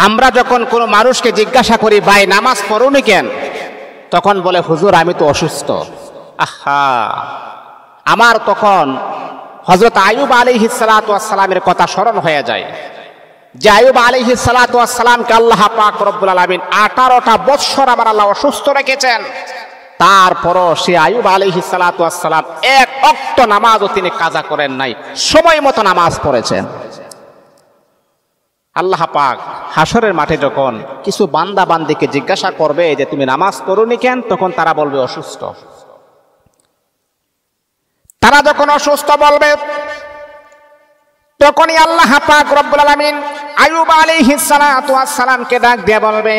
আমরা যখন কোনো মানুষকে জিজ্ঞাসা করি ভাই নামাজ পড়ুনি কেন, তখন বলে হুজুর আমি তো অসুস্থ। আহা, আমার তখন হযরত আইয়ুব আলাইহিস সালাতু ওয়াস সালামের কথা স্মরণ হয়ে যায় যে আইয়ুব আলাইহিস সালাতু ওয়াস সালামকে আল্লাহ পাক রব্বুল আলামিন 18টা বৎসর আমার আল্লাহ অসুস্থ রেখেছেন। তারপরও সে আইয়ুব আলাইহিস সালাতু ওয়াস সালাম এক ওয়াক্ত নামাজও তিনি কাজা করেন নাই, সময় মতো নামাজ পড়েছেন। আল্লাহ পাক হাসরের মাঠে যখন কিছু বান্দা বান্দিকে জিজ্ঞাসা করবে যে তুমি নামাজ পড়োনি কেন, তখন তারা বলবে অসুস্থ। তারা যখন অসুস্থ বলবে তখনই আল্লাহ পাক রব্বুল আলামিন আইয়ুব আলাইহিস সালাতু ওয়াস সালামকে ডাক দিয়ে বলবে,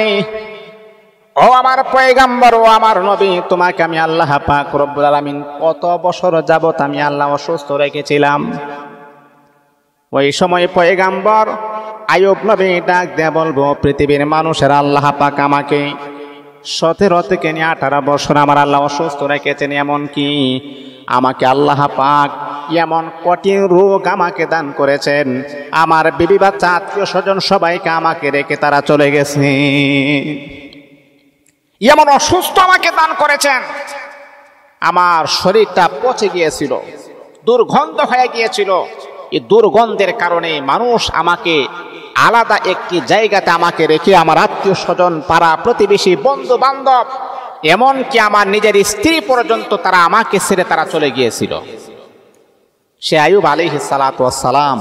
ও আমার পয়গম্বর, ও আমার নবী, তোমাকে আমি আল্লাহ পাক রব্বুল আলামিন কত বছর যাবত আমি আল্লাহ অসুস্থ রেখেছিলাম। ওই সময় পয়গম্বর আইয়ুব নবী ডাক দিয়ে বলবো, পৃথিবীর মানুষের আল্লাহ পাক আমাকে 17 থেকে 18 বছর আমার আল্লাহ অসুস্থ রেখেছেন। এমন কি আমাকে আল্লাহ পাক এমন কঠিন রোগ আমাকে দান করেছেন, আমার বিবি বাচ্চা আত্মীয় স্বজন সবাইকে আমাকে রেখে তারা চলে গেছে। এমন অসুস্থ আমাকে দান করেছেন, আমার শরীরটা পচে গিয়েছিল, দুর্গন্ধ হয়ে গিয়েছিল। এই দুর্গন্ধের কারণে মানুষ আমাকে আলাদা একটি জায়গাতে আমাকে রেখে আমার আত্মীয় স্বজন, পাড়া প্রতিবেশী, বন্ধু বান্ধব, এমনকি আমার নিজের স্ত্রী পর্যন্ত তারা আমাকে ছেড়ে তারা চলে গিয়েছিল। সে আইয়ুব আলাইহিস সালাতু ওয়াস সালাম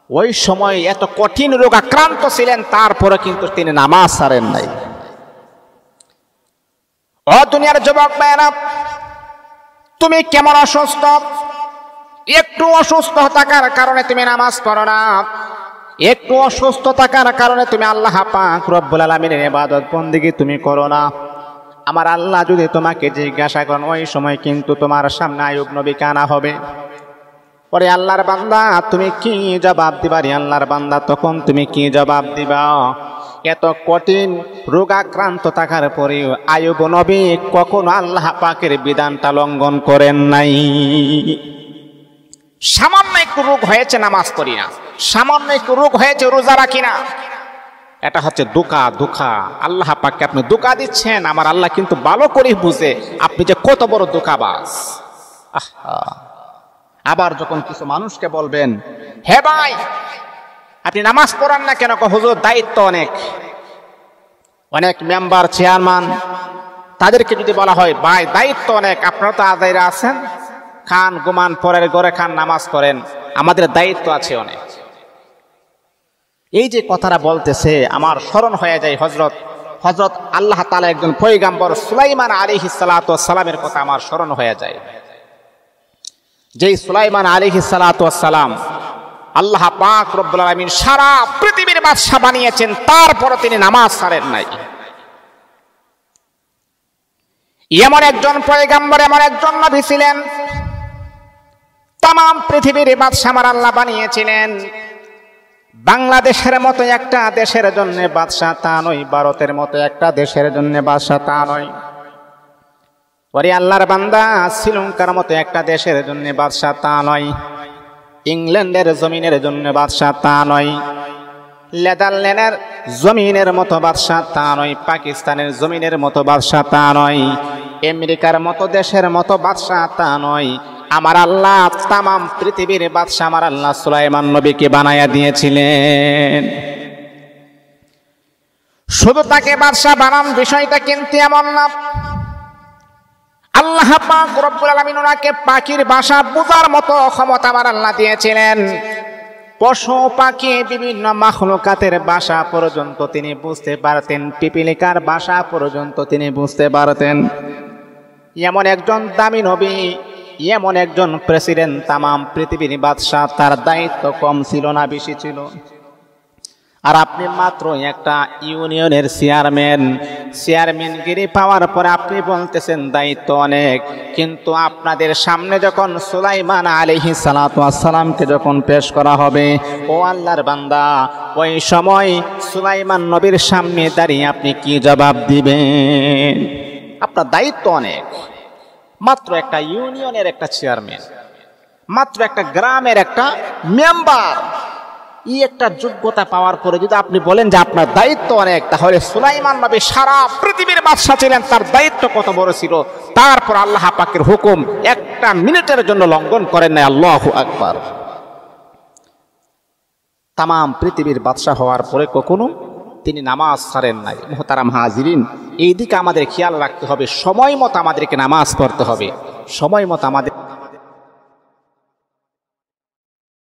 ওই সময় এত কঠিন রোগ আক্রান্ত ছিলেন, তারপরে কিন্তু তিনি নামাজ ছাড়েন নাই। ও দুনিয়ার যুবক ভাইরা, তুমি কেমন অসুস্থ? একটু অসুস্থ থাকার কারণে তুমি নামাজ পড়ো না, একটু অসুস্থ থাকার কারণে তুমি আল্লাহ পাক রব্বুল আলামিনের ইবাদত বন্দেগী তুমি করো না। আমার আল্লাহ যদি তোমাকে জিজ্ঞাসা করেন, ওই সময় কিন্তু তোমার সামনে আইয়ুব নবীকে আনা হবে। পরে আল্লাহর বান্দা তুমি কি জবাব দিবা? রে আল্লাহর বান্দা, তখন তুমি কি জবাব দিবা? এত কঠিন রোগাক্রান্ত থাকার পরেও আইয়ুব নবী কখনো আল্লাহ পাকের বিধানটা লঙ্ঘন করেন নাই। সামান্য একটু রোগ হয়েছে নামাজ পড়ি না, সামান্য একটু রোগ হয়েছে রোজা রাখি না, এটা হচ্ছে ধোঁকা। আল্লাহ পাককে আপনি ধোঁকা দিচ্ছেন। আমার আল্লাহ কিন্তু ভালো করে বুঝে আপনি যে কত বড় ধোঁকাবাজ। আবার যখন কিছু মানুষকে বলবেন, হে ভাই আপনি নামাজ পড়ান না কেন? হুজুর দায়িত্ব অনেক মেম্বার, চেয়ারম্যান, তাদেরকে যদি বলা হয় ভাই দায়িত্ব অনেক, আপনারা তো আদায়রা আছেন, খান গুমান, পরের ঘরে খান, নামাজ করেন, আমাদের দায়িত্ব আছে অনেক। এই যে কথাটা বলতেছে আমার স্মরণ হয়ে যায় হযরত আল্লাহ তাআলা একজন পয়গম্বর সুলাইমান আলাইহিস সালাতু ওয়াস সালামের কথা আমার স্মরণ হয়ে যায়। যেই সুলাইমান আলাইহিস সালাতু ওয়াস সালাম আল্লাহ পাক রব্বুল আলামিন সারা পৃথিবীর বাদশা বানিয়েছেন, তারপরে তিনি নামাজ ছাড়েন নাই। এমন একজন পয়গম্বর, এমন একজন নবী ছিলেন, তাম পৃথিবীর বাদশা আমার আল্লাহ বানিয়েছিলেন। বাংলাদেশের মতো একটা দেশের জন্য বাদশা তা নয়, ভারতের মতো একটা দেশের জন্য বাদশা তা নয়, ওরে আল্লাহর বান্দা শ্রীলঙ্কার মতো একটা দেশের জন্য বাদশা তা নয়, ইংল্যান্ডের জমিনের জন্য বাদশা তা নয়, নেদারল্যান্ডের জমিনের মতো বাদশা তা নয়, পাকিস্তানের জমিনের মতো বাদশা তা নয়, আমেরিকার মতো দেশের মতো বাদশা তা নয়। আমার আল্লাহ তামাম পৃথিবীর বাদশা আমার আল্লাহ সুলাইমান নবীকে বানায়া দিয়েছিলেন। শুধু তাকে বাদশা বানান বিষয়টা কিন্তু এমন না, আল্লাহ পাক রব্বুল আলামিন ওনাকে পাখির ভাষা বোঝার মতো ক্ষমতা আমার আল্লাহ দিয়েছিলেন। পশু পাখি বিভিন্ন মাখলুকাতের ভাষা পর্যন্ত তিনি বুঝতে পারতেন, পিপিলিকার ভাষা পর্যন্ত তিনি বুঝতে পারতেন। এমন একজন দামি নবী, এমন একজন প্রেসিডেন্ট, তামাম পৃথিবীর বাদশা, তার দায়িত্ব কম ছিল না, বেশি ছিল। আর আপনি মাত্র একটা ইউনিয়নের চেয়ারম্যানগিরি পাওয়ার পরে আপনি বলতেছেন দায়িত্ব অনেক। কিন্তু আপনাদের সামনে যখন সুলাইমান আলাইহিস সালাতু ওয়াস সালামকে যখন পেশ করা হবে, ও আল্লাহর বান্দা, ওই সময় সুলাইমান নবীর সামনে দাঁড়িয়ে আপনি কি জবাব দিবেন? আপনার দায়িত্ব অনেক। মাত্র একটা ইউনিয়নের একটা চেয়ারম্যান, মাত্র একটা গ্রামের একটা মেম্বার, এই একটা যোগ্যতা পাওয়ার পরে যদি আপনি বলেন যে আপনার দায়িত্ব অনেক, তাহলে সুলাইমান নবী সারা পৃথিবীর বাদশা ছিলেন, তার দায়িত্ব কত বড় ছিল। তারপর আল্লাহ পাকের হুকুম একটা মিনিটের জন্য লঙ্ঘন করেন নাই। আল্লাহু আকবার। তাম পৃথিবীর বাদশা হওয়ার পরে কখনো তিনি নামাজ ছাড়েন নাই। মুহতারাম হাজিরিন, এই দিকে আমাদের খেয়াল রাখতে হবে, সময় মতো আমাদেরকে নামাজ পড়তে হবে, সময় মতো আমাদের